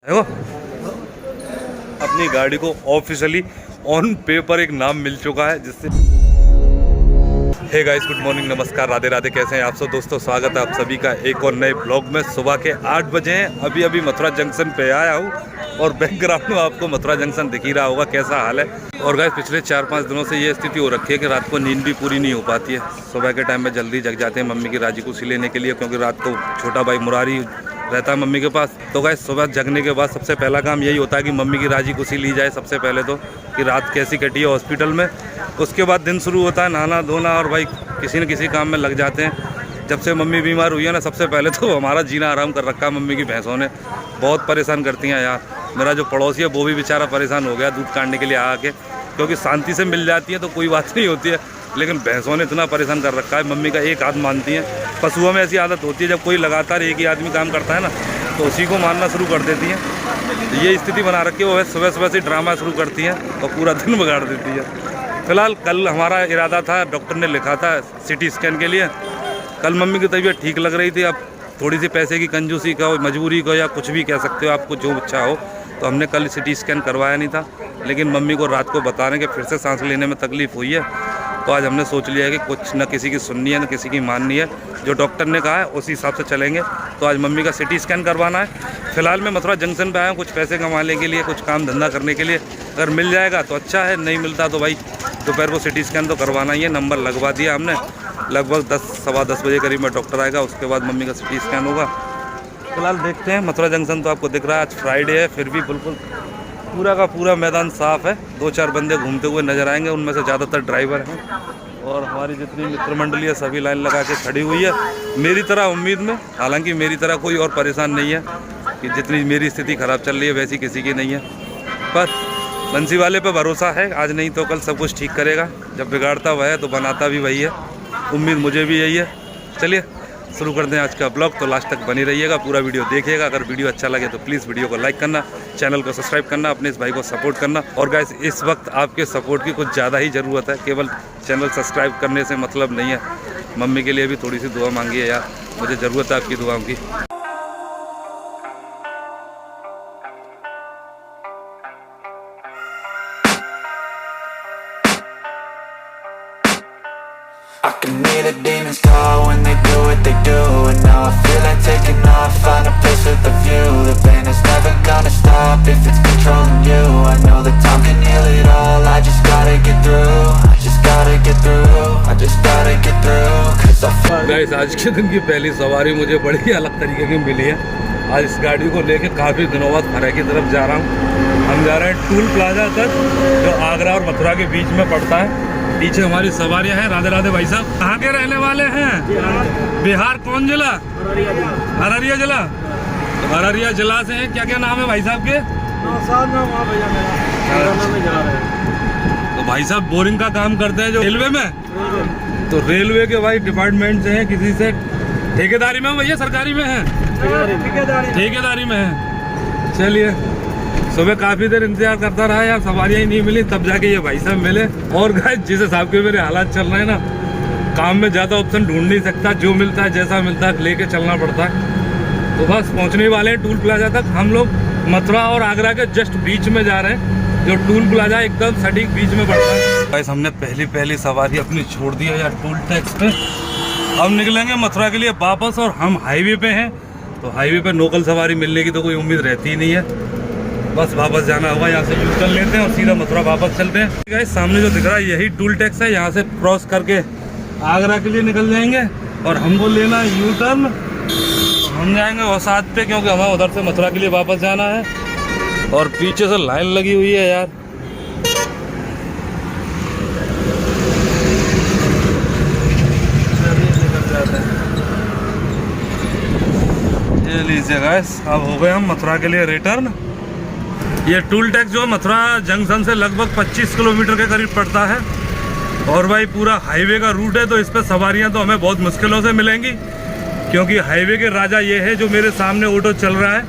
देखो अपनी गाड़ी को ऑफिशियली ऑन पेपर एक नाम मिल चुका है जिससे। हे गाइस, गुड मॉर्निंग, नमस्कार, राधे राधे। कैसे हैं आप सब दोस्तों? स्वागत है आप सभी का एक और नए ब्लॉग में। सुबह के 8 बजे हैं। अभी मथुरा जंक्शन पे आया हूँ और बैकग्राउंड में आपको मथुरा जंक्शन दिख ही रहा होगा कैसा हाल है। और गाइस पिछले 4-5 दिनों से ये स्थिति हो रखी है कि रात को नींद भी पूरी नहीं हो पाती है। सुबह के टाइम में जल्दी जग जाते हैं मम्मी की राजी खुशी लेने के लिए, क्योंकि रात को छोटा भाई मुरारी रहता है मम्मी के पास। तो गाइस सुबह जगने के बाद सबसे पहला काम यही होता है कि मम्मी की राजी खुशी ली जाए सबसे पहले तो, कि रात कैसी कटी है हॉस्पिटल में। उसके बाद दिन शुरू होता है नहाना धोना, और भाई किसी न किसी काम में लग जाते हैं। जब से मम्मी बीमार हुई है ना, सबसे पहले तो हमारा जीना आराम कर रखा है मम्मी की भैंसों ने। बहुत परेशान करती हैं यार। मेरा जो पड़ोसी है वो भी बेचारा परेशान हो गया दूध काटने के लिए आके, क्योंकि शांति से मिल जाती है तो कोई बात नहीं होती है, लेकिन भैंसों ने इतना परेशान कर रखा है। मम्मी का एक हाथ मानती हैं। पशुओं में ऐसी आदत होती है, जब कोई लगातार एक ही आदमी काम करता है ना तो उसी को मानना शुरू कर देती हैं। तो ये स्थिति बना रखी है। वो सुबह सुबह से ड्रामा शुरू करती हैं और पूरा दिन बिगाड़ देती है। फिलहाल कल हमारा इरादा था, डॉक्टर ने लिखा था सिटी स्कैन के लिए। कल मम्मी की तबीयत ठीक लग रही थी। अब थोड़ी सी पैसे की कंजूसी का, मजबूरी को, या कुछ भी कह सकते हो, आपको जो इच्छा हो, तो हमने कल सिटी स्कैन करवाया नहीं था। लेकिन मम्मी को रात को बता रहे हैं कि फिर से सांस लेने में तकलीफ़ हुई है। तो आज हमने सोच लिया है कि कुछ न किसी की सुननी है न किसी की माननी है। जो डॉक्टर ने कहा है उसी हिसाब से चलेंगे। तो आज मम्मी का सिटी स्कैन करवाना है। फिलहाल मैं मथुरा जंक्शन पे आया हूँ कुछ पैसे कमाने के लिए, कुछ काम धंधा करने के लिए। अगर मिल जाएगा तो अच्छा है, नहीं मिलता तो भाई दोपहर को सिटी स्कैन तो करवाना ही है। नंबर लगवा दिया हमने। लगभग 10-10:15 बजे करीब में डॉक्टर आएगा, उसके बाद मम्मी का सिटी स्कैन होगा। फिलहाल देखते हैं। मथुरा जंक्शन तो आपको दिख रहा है, आज फ्राइडे है, फिर भी बिल्कुल पूरा का पूरा मैदान साफ़ है। 2-4 बंदे घूमते हुए नजर आएंगे, उनमें से ज़्यादातर ड्राइवर हैं। और हमारी जितनी मित्र मंडली है सभी लाइन लगा के खड़ी हुई है मेरी तरह उम्मीद में। हालांकि मेरी तरह कोई और परेशान नहीं है, कि जितनी मेरी स्थिति ख़राब चल रही है वैसी किसी की नहीं है। पर बंसी वाले पे भरोसा है, आज नहीं तो कल सब कुछ ठीक करेगा। जब बिगाड़ता वह है तो बनाता भी वही है। उम्मीद मुझे भी यही है। चलिए शुरू करते हैं आज का ब्लॉग। तो लास्ट तक बनी रहिएगा, पूरा वीडियो देखिएगा। अगर वीडियो अच्छा लगे तो प्लीज़ वीडियो को लाइक करना, चैनल को सब्सक्राइब करना, अपने इस भाई को सपोर्ट करना। और गाइस इस वक्त आपके सपोर्ट की कुछ ज़्यादा ही ज़रूरत है। केवल चैनल सब्सक्राइब करने से मतलब नहीं है। मम्मी के लिए भी थोड़ी सी दुआ मांगी है यार, मुझे ज़रूरत है आपकी दुआओं की। I can hear the demons call when they do what they do. And now I feel like taking off, find a place with a view. The pain is never gonna stop if it's controlling you. I know that time can heal it all, I just gotta get through. I just gotta get through, I just gotta get through. Cause I feel guys आज के दिन की पहली सवारी मुझे बड़ी अलग तरीके की मिली है। आज इस गाड़ी को लेके काफ़ी दिनों बाद खरे की तरफ जा रहा हूँ। हम जा रहे हैं टूल प्लाजा तक, जो आगरा और मथुरा के बीच में पड़ता है। पीछे हमारी सवारियां हैं। राधे राधे भाई साहब। कहाँ के रहने वाले हैं? बिहार। कौन जिला? अररिया जिला। तो अररिया जिला से हैं। क्या क्या नाम है भाई साहब के? तो भाई साहब बोरिंग का काम करते हैं जो रेलवे में। तो रेलवे के भाई डिपार्टमेंट से हैं, किसी से ठेकेदारी में भैया, सरकारी में है? ठेकेदारी में है। चलिए सुबह काफ़ी देर इंतजार करता रहा यार, सवारियाँ ही नहीं मिली, तब जाके ये भाई साहब मिले। और गाइस जिस हिसाब के मेरे हालात चल रहे हैं ना, काम में ज़्यादा ऑप्शन ढूंढ नहीं सकता। जो मिलता है जैसा मिलता है लेके चलना पड़ता है। तो बस पहुंचने वाले हैं टूल प्लाजा तक। हम लोग मथुरा और आगरा के जस्ट बीच में जा रहे हैं। जो टूल प्लाजा एकदम सटीक बीच में पड़ता है। गाइस हमने पहली सवारी अपनी छोड़ दी है यार टूल टैक्स पे। अब निकलेंगे मथुरा के लिए वापस, और हम हाईवे पे हैं। तो हाईवे पे लोकल सवारी मिलने की तो कोई उम्मीद रहती ही नहीं है। बस वापस जाना होगा। यहाँ से यू टर्न लेते हैं और सीधा मथुरा वापस चलते हैं। गाइस सामने जो दिख रहा है यही टूल टैक्स है। यहाँ से क्रॉस करके आगरा के लिए निकल जाएंगे और हमको लेना है यू टर्न। हम जाएंगे वसाद पे, क्योंकि हमें उधर से मथुरा के लिए वापस जाना है। और पीछे से लाइन लगी हुई है यार। ये लीजिए गाइस, अब हो गए हम मथुरा के लिए रिटर्न। ये टूल टैक्स जो मथुरा जंक्शन से लगभग 25 किलोमीटर के करीब पड़ता है। और भाई पूरा हाईवे का रूट है, तो इस पर सवारियां तो हमें बहुत मुश्किलों से मिलेंगी, क्योंकि हाईवे के राजा ये है जो मेरे सामने ऑटो चल रहा है,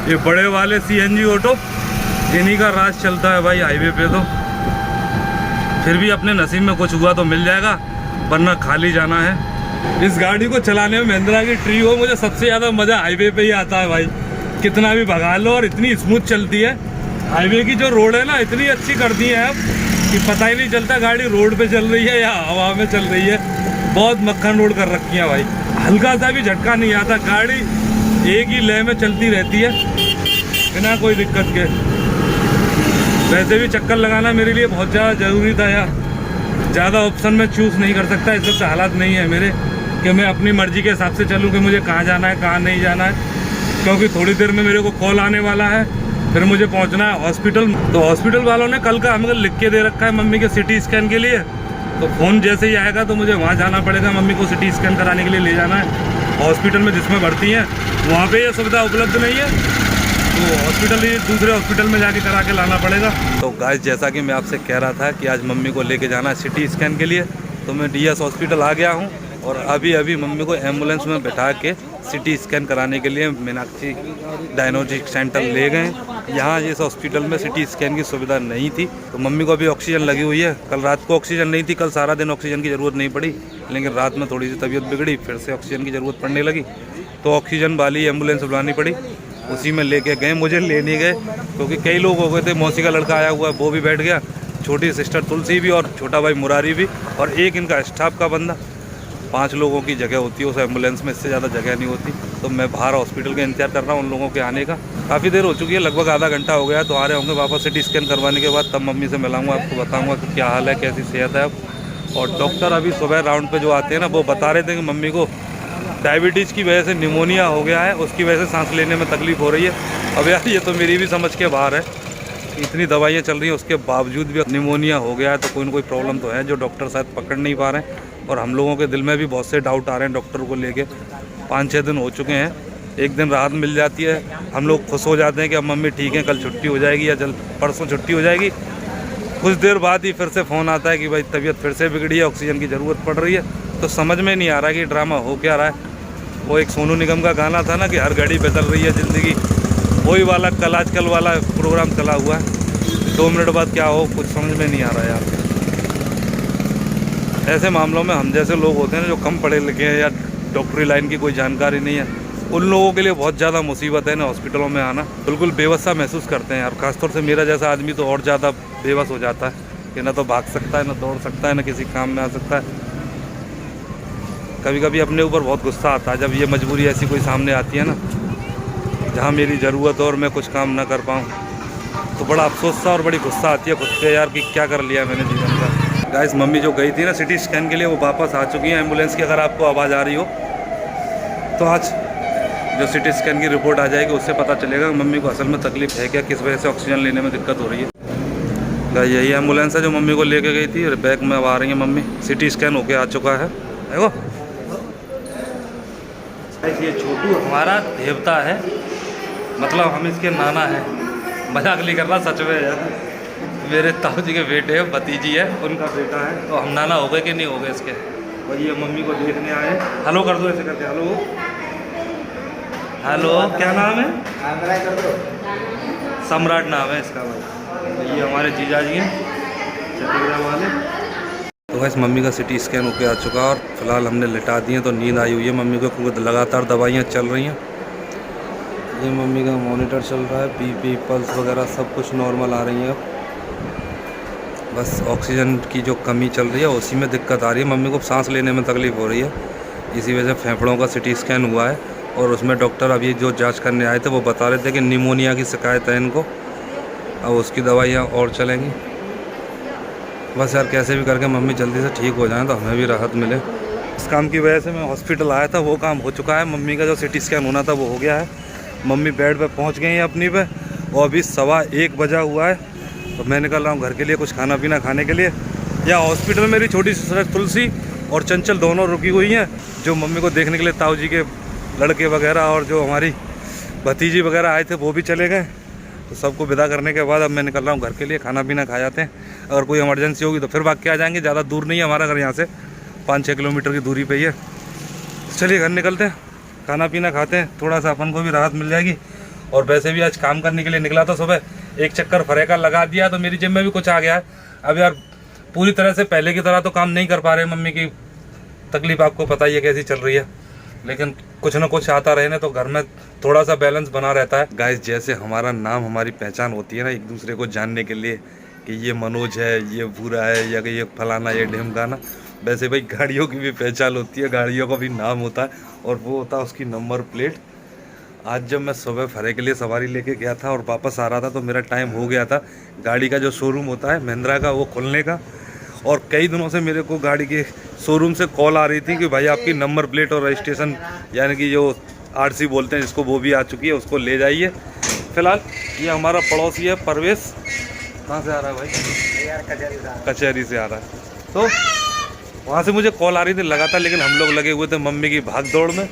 ये बड़े वाले CNG ऑटो। इन्हीं का राज चलता है भाई हाईवे पे। तो फिर भी अपने नसीब में कुछ हुआ तो मिल जाएगा, वरना खाली जाना है। इस गाड़ी को चलाने में महिंद्रा की ट्रियो मुझे सबसे ज़्यादा मज़ा हाईवे पे ही आता है भाई। कितना भी भगा लो और इतनी स्मूथ चलती है। हाईवे की जो रोड है ना इतनी अच्छी कर दी है अब कि पता ही नहीं चलता गाड़ी रोड पे चल रही है या हवा में चल रही है। बहुत मक्खन रोड कर रखी है भाई, हल्का सा भी झटका नहीं आता, गाड़ी एक ही लय में चलती रहती है बिना कोई दिक्कत के। वैसे भी चक्कर लगाना मेरे लिए बहुत ज़्यादा ज़रूरी था यार, ज़्यादा ऑप्शन में चूज़ नहीं कर सकता, इस वक्त हालात नहीं है मेरे कि मैं अपनी मर्ज़ी के हिसाब से चलूँ कि मुझे कहाँ जाना है कहाँ नहीं जाना है, क्योंकि थोड़ी देर में मेरे को कॉल आने वाला है, फिर मुझे पहुंचना है हॉस्पिटल। तो हॉस्पिटल वालों ने कल का हमें लिख के दे रखा है मम्मी के सिटी स्कैन के लिए, तो फ़ोन जैसे ही आएगा तो मुझे वहाँ जाना पड़ेगा, मम्मी को सिटी स्कैन कराने के लिए ले जाना है हॉस्पिटल में जिसमें भर्ती हैं, वहाँ पे ये सुविधा उपलब्ध नहीं है, तो हॉस्पिटल ही दूसरे हॉस्पिटल में जाके करा के लाना पड़ेगा। तो गाइस जैसा कि मैं आपसे कह रहा था कि आज मम्मी को लेके जाना है सिटी स्कैन के लिए, तो मैं डीएस हॉस्पिटल आ गया हूँ और अभी मम्मी को एम्बुलेंस में बैठा के सिटी स्कैन कराने के लिए मीनाक्षी डायग्नोस्टिक सेंटर ले गए। यहाँ इस हॉस्पिटल में सिटी स्कैन की सुविधा नहीं थी, तो मम्मी को अभी ऑक्सीजन लगी हुई है। कल रात को ऑक्सीजन नहीं थी, कल सारा दिन ऑक्सीजन की ज़रूरत नहीं पड़ी, लेकिन रात में थोड़ी सी तबीयत बिगड़ी, फिर से ऑक्सीजन की ज़रूरत पड़ने लगी, तो ऑक्सीजन वाली एम्बुलेंस बुलानी पड़ी, उसी में लेके गए। मुझे ले नहीं गए क्योंकि कई लोग हो गए थे, मौसी का लड़का आया हुआ है वो भी बैठ गया, छोटी सिस्टर तुलसी भी और छोटा भाई मुरारी भी, और एक इनका स्टाफ का बंदा। 5 लोगों की जगह होती है उस एम्बुलेंस में, इससे ज़्यादा जगह नहीं होती। तो मैं बाहर हॉस्पिटल का इंतजार कर रहा हूँ उन लोगों के आने का। काफ़ी देर हो चुकी है, लगभग आधा घंटा हो गया, तो आ रहे होंगे वापस सिटी स्कैन करवाने के बाद, तब मम्मी से मिलाऊंगा, आपको बताऊंगा कि क्या हाल है, कैसी सेहत है अब। और डॉक्टर अभी सुबह राउंड पे जो आते हैं ना, वो बता रहे थे कि मम्मी को डायबिटीज़ की वजह से निमोनिया हो गया है, उसकी वजह से सांस लेने में तकलीफ़ हो रही है। अब यार ये तो मेरी भी समझ के बाहर है, इतनी दवाइयाँ चल रही हैं उसके बावजूद भी निमोनिया हो गया है, तो कोई ना कोई प्रॉब्लम तो है जो डॉक्टर शायद पकड़ नहीं पा रहे हैं। और हम लोगों के दिल में भी बहुत से डाउट आ रहे हैं डॉक्टर को लेके। 5-6 दिन हो चुके हैं, एक दिन राहत मिल जाती है, हम लोग खुश हो जाते हैं कि अब मम्मी ठीक है, कल छुट्टी हो जाएगी या परसों छुट्टी हो जाएगी। कुछ देर बाद ही फिर से फ़ोन आता है कि भाई तबीयत फिर से बिगड़ी है, ऑक्सीजन की ज़रूरत पड़ रही है। तो समझ में नहीं आ रहा कि ड्रामा हो क्या रहा है। वो एक सोनू निगम का गाना था ना कि हर घड़ी बदल रही है ज़िंदगी, वही वाला कल आजकल वाला प्रोग्राम चला हुआ है। 2 मिनट बाद क्या हो कुछ समझ में नहीं आ रहा यार। ऐसे मामलों में हम जैसे लोग होते हैं ना जो कम पढ़े लिखे हैं या डॉक्टरी लाइन की कोई जानकारी नहीं है, उन लोगों के लिए बहुत ज़्यादा मुसीबत है ना हॉस्पिटलों में आना। बिल्कुल बेवसा महसूस करते हैं, और ख़ासतौर से मेरा जैसा आदमी तो और ज़्यादा बेबस हो जाता है कि ना तो भाग सकता है, ना दौड़ सकता है, ना किसी काम में आ सकता है। कभी कभी अपने ऊपर बहुत गुस्सा आता है जब ये मजबूरी ऐसी कोई सामने आती है ना जहाँ मेरी ज़रूरत हो और मैं कुछ काम ना कर पाऊँ, तो बड़ा अफसोस सा और बड़ी गुस्सा आती है खुद पे यार कि क्या कर लिया मैंने जीवन का। गाइस मम्मी जो गई थी ना सिटी स्कैन के लिए, वो वापस आ चुकी है एम्बुलेंस की। अगर आपको आवाज़ आ रही हो तो आज जो सिटी स्कैन की रिपोर्ट आ जाएगी उससे पता चलेगा मम्मी को असल में तकलीफ है क्या, किस वजह से ऑक्सीजन लेने में दिक्कत हो रही है। गाइस यही एम्बुलेंस है जो मम्मी को लेके गई थी, बैग में अब आ रही है मम्मी, सिटी स्कैन होके आ चुका है। देखो ये छोटू हमारा देवता है, मतलब हम इसके नाना हैं, मजाक नहीं कर रहा सच में यार। मेरे ताऊ जी के बेटे हैं, भतीजी है, उनका बेटा है, तो हम नाना हो गए कि नहीं हो गए इसके। वही ये मम्मी को देखने आए। हेलो कर दो ऐसे करके, हेलो हेलो, क्या नाम है? सम्राट नाम है इसका भाई। तो ये हमारे जीजा जी हैं छत्तीसगढ़ वाले। तो वैसे मम्मी का सिटी स्कैन होके आ चुका और फिलहाल हमने लिटा दिए, तो नींद आई हुई है मम्मी को क्योंकि लगातार दवाइयाँ चल रही हैं। ये मम्मी का मॉनिटर चल रहा है, बीपी पल्स वगैरह सब कुछ नॉर्मल आ रही है। अब बस ऑक्सीजन की जो कमी चल रही है उसी में दिक्कत आ रही है, मम्मी को सांस लेने में तकलीफ़ हो रही है, इसी वजह से फेफड़ों का सिटी स्कैन हुआ है। और उसमें डॉक्टर अभी जो जांच करने आए थे वो बता रहे थे कि निमोनिया की शिकायत है इनको, अब उसकी दवाइयाँ और चलेंगी। बस यार कैसे भी करके मम्मी जल्दी से ठीक हो जाए तो हमें भी राहत मिले। इस काम की वजह से मैं हॉस्पिटल आया था, वो काम हो चुका है। मम्मी का जो सिटी स्कैन होना था वो हो गया है, मम्मी बेड पे पहुंच गई हैं अपनी पे, और अभी 1:15 बजा हुआ है। तो मैं निकल रहा हूँ घर के लिए कुछ खाना पीना खाने के लिए। या हॉस्पिटल मेरी छोटी सिस्टर तुलसी और चंचल दोनों रुकी हुई हैं, जो मम्मी को देखने के लिए ताऊ जी के लड़के वगैरह और जो हमारी भतीजी वगैरह आए थे वो भी चले गए। तो सबको विदा करने के बाद अब मैं निकल रहा हूँ घर के लिए, खाना पीना खा जाते हैं। अगर कोई इमरजेंसी होगी तो फिर भाग के आ जाएंगे, ज़्यादा दूर नहीं है हमारा घर, यहाँ से 5-6 किलोमीटर की दूरी पे ही है। चलिए घर निकलते हैं, खाना पीना खाते हैं, थोड़ा सा अपन को भी राहत मिल जाएगी। और वैसे भी आज काम करने के लिए निकला था सुबह, एक चक्कर फरे का लगा दिया तो मेरी जेब में भी कुछ आ गया है। अब यार पूरी तरह से पहले की तरह तो काम नहीं कर पा रहे, मम्मी की तकलीफ़ आपको पता ही है कैसी चल रही है, लेकिन कुछ ना कुछ आता रहे ना तो घर में थोड़ा सा बैलेंस बना रहता है। गाइस जैसे हमारा नाम हमारी पहचान होती है ना एक दूसरे को जानने के लिए कि ये मनोज है, ये भूरा है, या कि ये फलाना, ये ढिमकाना, वैसे भाई गाड़ियों की भी पहचान होती है, गाड़ियों का भी नाम होता है और वो होता है उसकी नंबर प्लेट। आज जब मैं सुबह फरे के लिए सवारी लेके गया था और वापस आ रहा था तो मेरा टाइम हो गया था गाड़ी का जो शोरूम होता है महिंद्रा का वो खुलने का। और कई दिनों से मेरे को गाड़ी के शोरूम से कॉल आ रही थी कि भाई आपकी नंबर प्लेट और रजिस्ट्रेशन यानी कि जो आरसी बोलते हैं जिसको, वो भी आ चुकी है, उसको ले जाइए। फिलहाल ये हमारा पड़ोसी है परवेश। कहाँ से आ रहा है भाई? कचहरी से आ रहा है। तो वहाँ से मुझे कॉल आ रही थी लगातार, लेकिन हम लोग लगे हुए थे मम्मी की भाग दौड़ में।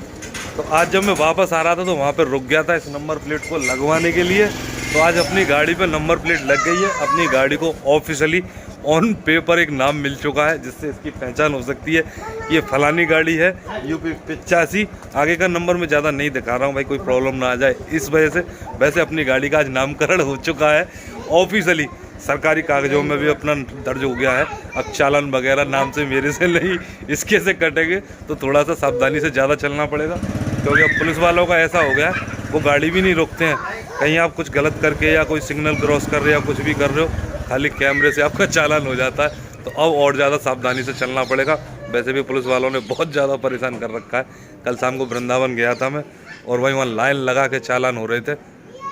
तो आज जब मैं वापस आ रहा था तो वहाँ पर रुक गया था इस नंबर प्लेट को लगवाने के लिए। तो आज अपनी गाड़ी पे नंबर प्लेट लग गई है। अपनी गाड़ी को ऑफिशियली ऑन पेपर एक नाम मिल चुका है जिससे इसकी पहचान हो सकती है। ये फलानी गाड़ी है UP 85। आगे का नंबर मैं ज़्यादा नहीं दिखा रहा हूँ भाई, कोई प्रॉब्लम ना आ जाए इस वजह से। वैसे अपनी गाड़ी का आज नामकरण हो चुका है ऑफिशियली, सरकारी कागजों में भी अपना दर्ज हो गया है। अब चालान वगैरह नाम से मेरे से नहीं इसके से कटेंगे, तो थोड़ा सा सावधानी से ज़्यादा चलना पड़ेगा, क्योंकि अब पुलिस वालों का ऐसा हो गया वो गाड़ी भी नहीं रोकते हैं। कहीं आप कुछ गलत करके या कोई सिग्नल क्रॉस कर रहे हो या कुछ भी कर रहे हो, खाली कैमरे से आपका चालान हो जाता है। तो अब और ज़्यादा सावधानी से चलना पड़ेगा। वैसे भी पुलिस वालों ने बहुत ज़्यादा परेशान कर रखा है। कल शाम को वृंदावन गया था मैं और वहीं वहाँ लाइन लगा के चालान हो रहे थे।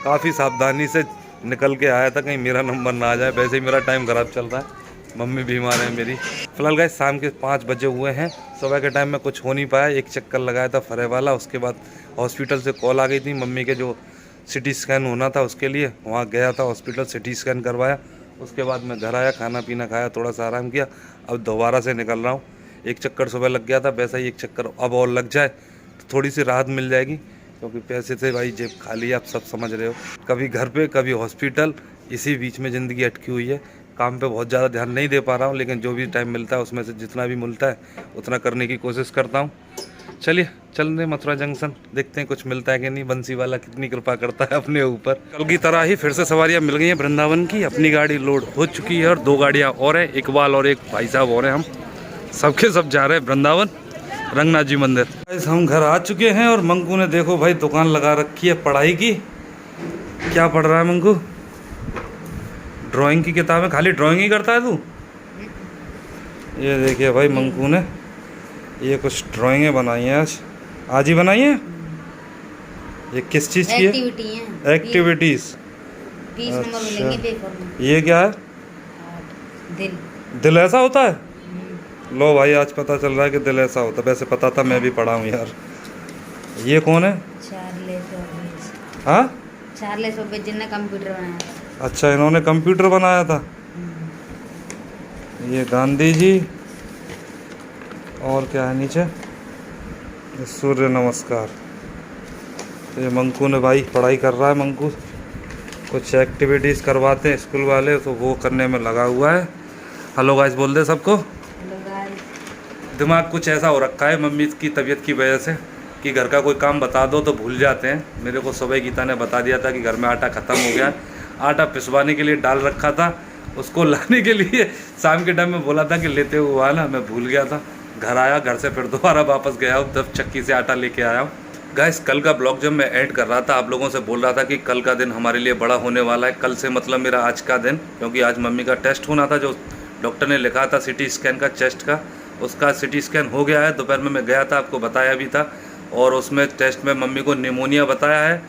काफ़ी सावधानी से निकल के आया था कहीं मेरा नंबर ना आ जाए। वैसे ही मेरा टाइम ख़राब चल रहा है, मम्मी बीमार है मेरी। फिलहाल गाइस शाम के 5 बजे हुए हैं। सुबह के टाइम में कुछ हो नहीं पाया, एक चक्कर लगाया था फरे वाला। उसके बाद हॉस्पिटल से कॉल आ गई थी मम्मी के जो CT स्कैन होना था उसके लिए, वहाँ गया था हॉस्पिटल, CT स्कैन करवाया। उसके बाद मैं घर आया, खाना पीना खाया, थोड़ा सा आराम किया। अब दोबारा से निकल रहा हूँ। एक चक्कर सुबह लग गया था, वैसा ही एक चक्कर अब और लग जाए तो थोड़ी सी राहत मिल जाएगी, क्योंकि पैसे से भाई जेब खाली है, आप सब समझ रहे हो। कभी घर पे कभी हॉस्पिटल, इसी बीच में ज़िंदगी अटकी हुई है। काम पे बहुत ज़्यादा ध्यान नहीं दे पा रहा हूँ, लेकिन जो भी टाइम मिलता है उसमें से जितना भी मिलता है उतना करने की कोशिश करता हूँ। चलिए चल रहे मथुरा जंक्शन, देखते हैं कुछ मिलता है कि नहीं। बंसी वाला कितनी कृपा करता है अपने ऊपर। कल की तरह ही फिर से सवारियाँ मिल गई हैं वृंदावन की। अपनी गाड़ी लोड हो चुकी है और 2 गाड़ियाँ और हैं, इकबाल और एक भाई साहब और हैं। हम सबके सब जा रहे हैं वृंदावन रंगनाथ जी मंदिर। हम घर आ चुके हैं और मंकू ने देखो भाई दुकान लगा रखी है पढ़ाई की। क्या पढ़ रहा है मंकू? ड्राइंग की किताबें, खाली ड्राइंग ही करता है तू? ये देखिए भाई मंकू ने ये कुछ ड्राइंगें बनाई हैं आज ही बनाई हैं। ये किस चीज़ की है? एक्टिविटीज। 20 नंबर मिलेंगे पेपर में। ये क्या है? दिल ऐसा होता है? लो भाई आज पता चल रहा है कि दिल ऐसा होता है। वैसे पता था, मैं भी पढ़ा हूँ यार। ये कौन है? हाँ, चार्लेस बेबेज जिन्होंने कंप्यूटर बनाया था। अच्छा, इन्होंने कंप्यूटर बनाया था। ये गांधी जी, और क्या है नीचे? सूर्य नमस्कार। ये मंकू ने भाई पढ़ाई कर रहा है। मंकू कुछ एक्टिविटीज़ करवाते हैं स्कूल वाले, तो वो करने में लगा हुआ है। हेलो गाइस बोल दे सबको। Hello guys. दिमाग कुछ ऐसा हो रखा है मम्मी की तबीयत की वजह से कि घर का कोई काम बता दो तो भूल जाते हैं। मेरे को सुबह गीता ने बता दिया था कि घर में आटा ख़त्म हो गया। आटा पिसवाने के लिए डाल रखा था, उसको लाने के लिए शाम के टाइम में बोला था कि लेते हुए आना, मैं भूल गया था। घर आया, घर से फिर दोबारा वापस गया हूँ, तब चक्की से आटा लेके आया हूँ। गाइस कल का ब्लॉग जब मैं ऐड कर रहा था आप लोगों से बोल रहा था कि कल का दिन हमारे लिए बड़ा होने वाला है। कल से मतलब मेरा आज का दिन, क्योंकि आज मम्मी का टेस्ट होना था जो डॉक्टर ने लिखा था CT स्कैन का, चेस्ट का। उसका CT स्कैन हो गया है। दोपहर में मैं गया था, आपको बताया भी था। और उसमें टेस्ट में मम्मी को निमोनिया बताया है।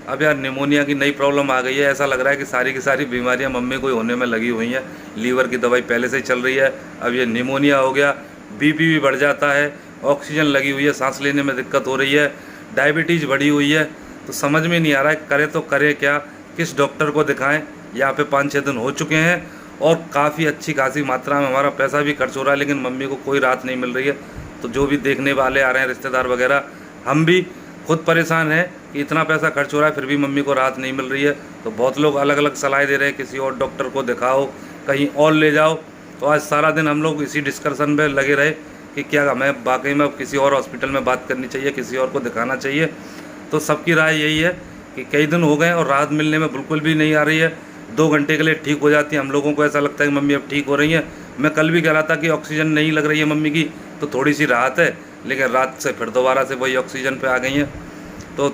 अब यार निमोनिया की नई प्रॉब्लम आ गई है। ऐसा लग रहा है कि सारी की सारी बीमारियां मम्मी को होने में लगी हुई हैं। लीवर की दवाई पहले से ही चल रही है, अब ये निमोनिया हो गया। BP भी बढ़ जाता है, ऑक्सीजन लगी हुई है, सांस लेने में दिक्कत हो रही है, डायबिटीज़ बढ़ी हुई है। तो समझ में नहीं आ रहा है करे तो करे क्या, किस डॉक्टर को दिखाएं। यहाँ पे 5-6 दिन हो चुके हैं और काफ़ी अच्छी खासी मात्रा में हमारा पैसा भी खर्च हो रहा है, लेकिन मम्मी को कोई राहत नहीं मिल रही है। तो जो भी देखने वाले आ रहे हैं, रिश्तेदार वगैरह, हम भी खुद परेशान हैं कि इतना पैसा खर्च हो रहा है फिर भी मम्मी को राहत नहीं मिल रही है। तो बहुत लोग अलग अलग सलाह दे रहे हैं, किसी और डॉक्टर को दिखाओ, कहीं और ले जाओ। तो आज सारा दिन हम लोग इसी डिस्कशन में लगे रहे कि क्या हमें वाकई में किसी और हॉस्पिटल में बात करनी चाहिए, किसी और को दिखाना चाहिए। तो सबकी राय यही है कि कई दिन हो गए और राहत मिलने में बिल्कुल भी नहीं आ रही है। 2 घंटे के लिए ठीक हो जाती है, हम लोगों को ऐसा लगता है कि मम्मी अब ठीक हो रही है। मैं कल भी कह रहा था कि ऑक्सीजन नहीं लग रही है मम्मी की, तो थोड़ी सी राहत है, लेकिन रात से फिर दोबारा से वही ऑक्सीजन पे आ गई हैं। तो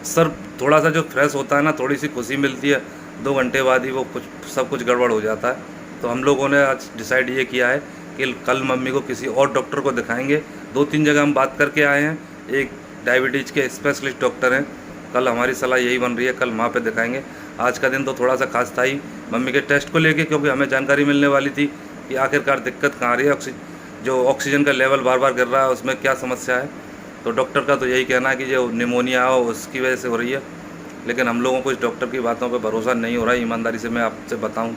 सर थोड़ा सा जो फ्रेश होता है ना, थोड़ी सी खुशी मिलती है, 2 घंटे बाद ही वो सब कुछ गड़बड़ हो जाता है। तो हम लोगों ने आज डिसाइड ये किया है कि कल मम्मी को किसी और डॉक्टर को दिखाएंगे। 2-3 जगह हम बात करके आए हैं, एक डायबिटीज़ के स्पेशलिस्ट डॉक्टर हैं। कल हमारी सलाह यही बन रही है, कल वहाँ पे दिखाएंगे। आज का दिन तो थोड़ा सा खास था ही मम्मी के टेस्ट को लेके, क्योंकि हमें जानकारी मिलने वाली थी कि आखिरकार दिक्कत कहाँ आ रही है, जो ऑक्सीजन का लेवल बार बार गिर रहा है उसमें क्या समस्या है। तो डॉक्टर का तो यही कहना है कि जो निमोनिया हो उसकी वजह से हो रही है, लेकिन हम लोगों को इस डॉक्टर की बातों पर भरोसा नहीं हो रहा है, ईमानदारी से मैं आपसे बताऊँ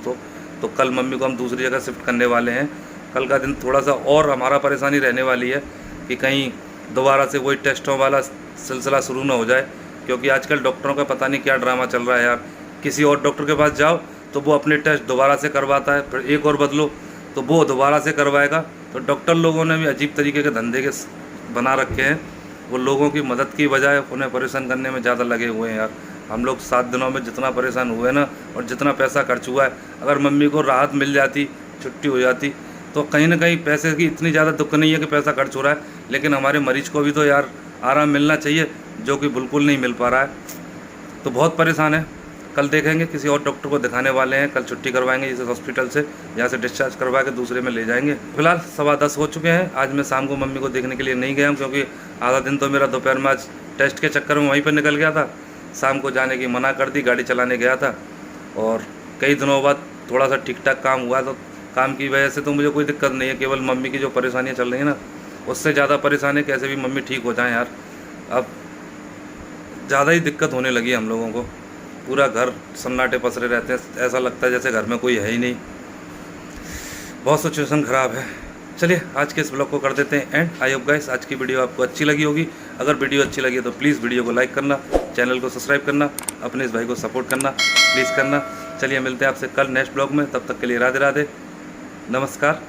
तो कल मम्मी को हम दूसरी जगह शिफ्ट करने वाले हैं। कल का दिन थोड़ा सा और हमारा परेशानी रहने वाली है कि कहीं दोबारा से वही टेस्टों वाला सिलसिला शुरू ना हो जाए, क्योंकि आजकल डॉक्टरों का पता नहीं क्या ड्रामा चल रहा है यार। किसी और डॉक्टर के पास जाओ तो वो अपने टेस्ट दोबारा से करवाता है, फिर एक और बदलो तो वो दोबारा से करवाएगा। तो डॉक्टर लोगों ने भी अजीब तरीके के धंधे के बना रखे हैं, वो लोगों की मदद की बजाय उन्हें परेशान करने में ज़्यादा लगे हुए हैं यार। हम लोग 7 दिनों में जितना परेशान हुए ना, और जितना पैसा खर्च हुआ है, अगर मम्मी को राहत मिल जाती, छुट्टी हो जाती, तो कहीं ना कहीं पैसे की इतनी ज़्यादा दुख नहीं है कि पैसा खर्च हो रहा है, लेकिन हमारे मरीज को भी तो यार आराम मिलना चाहिए, जो कि बिल्कुल नहीं मिल पा रहा है। तो बहुत परेशान है। कल देखेंगे, किसी और डॉक्टर को दिखाने वाले हैं। कल छुट्टी करवाएंगे इस हॉस्पिटल से, यहाँ से डिस्चार्ज करवा के दूसरे में ले जाएंगे। फिलहाल 10:15 हो चुके हैं। आज मैं शाम को मम्मी को देखने के लिए नहीं गया हूँ, क्योंकि आधा दिन तो मेरा दोपहर में आज टेस्ट के चक्कर में वहीं पर निकल गया था। शाम को जाने की मना कर दी, गाड़ी चलाने गया था, और कई दिनों बाद थोड़ा सा ठीक ठाक काम हुआ। तो काम की वजह से तो मुझे कोई दिक्कत नहीं है, केवल मम्मी की जो परेशानियाँ चल रही हैं ना, उससे ज़्यादा परेशान है कैसे भी मम्मी ठीक हो जाए यार। अब ज़्यादा ही दिक्कत होने लगी है हम लोगों को। पूरा घर सन्नाटे पसरे रहते हैं, ऐसा लगता है जैसे घर में कोई है ही नहीं। बहुत सिचुएशन ख़राब है। चलिए आज के इस ब्लॉग को कर देते हैं एंड। आई होप गाइस आज की वीडियो आपको अच्छी लगी होगी। अगर वीडियो अच्छी लगी तो प्लीज़ वीडियो को लाइक करना, चैनल को सब्सक्राइब करना, अपने इस भाई को सपोर्ट करना प्लीज़ करना। चलिए मिलते हैं आपसे कल नेक्स्ट ब्लॉग में, तब तक के लिए राधे राधे, नमस्कार।